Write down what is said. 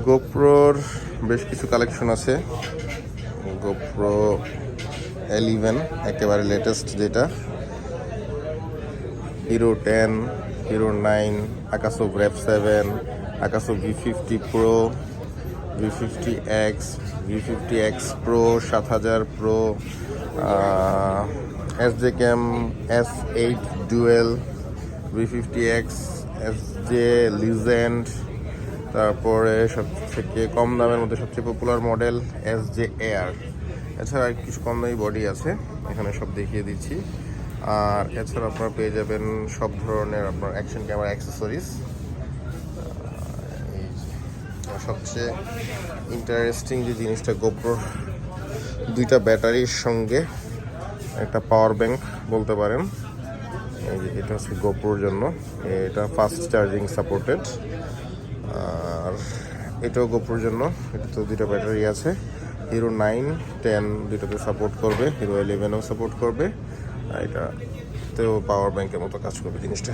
গোপ্রোর বেশ কিছু কালেকশন আছে। গোপ্রো 11 একেবারে লেটেস্ট, যেটা hero 10, hero 9, আকাশো grab 7, আকাশো V50 Pro, V50X, V50X Pro 7000 Pro, SJ Cam S8 Dual, V50X, SJ Legend, তারপরে সব থেকে কম দামের মধ্যে সবচেয়ে পপুলার মডেল SJ Air। এছাড়া কিছু কম দামি বডি আছে, এখানে সব দেখিয়ে দিচ্ছি। আর এছাড়া আপনারা পেয়ে যাবেন সব ধরনের আপনার অ্যাকশন ক্যামেরা অ্যাক্সেসরিজ। সবচেয়ে ইন্টারেস্টিং যে জিনিসটা, গোপ্রোর দুইটা ব্যাটারির সঙ্গে একটা পাওয়ার ব্যাংক বলতে পারেন। এই যে এটা হচ্ছে গোপ্রোর জন্য, এটা ফাস্ট চার্জিং সাপোর্টেড। আর এটাও গোপ্রোর জন্য, এটা তো দুইটা ব্যাটারি আছে। হিরো 9, 10 দুইটাতে সাপোর্ট করবে, হিরো 11ও সাপোর্ট করবে। আর এটাতেও পাওয়ার ব্যাংকের মতো কাজ করবে জিনিসটা।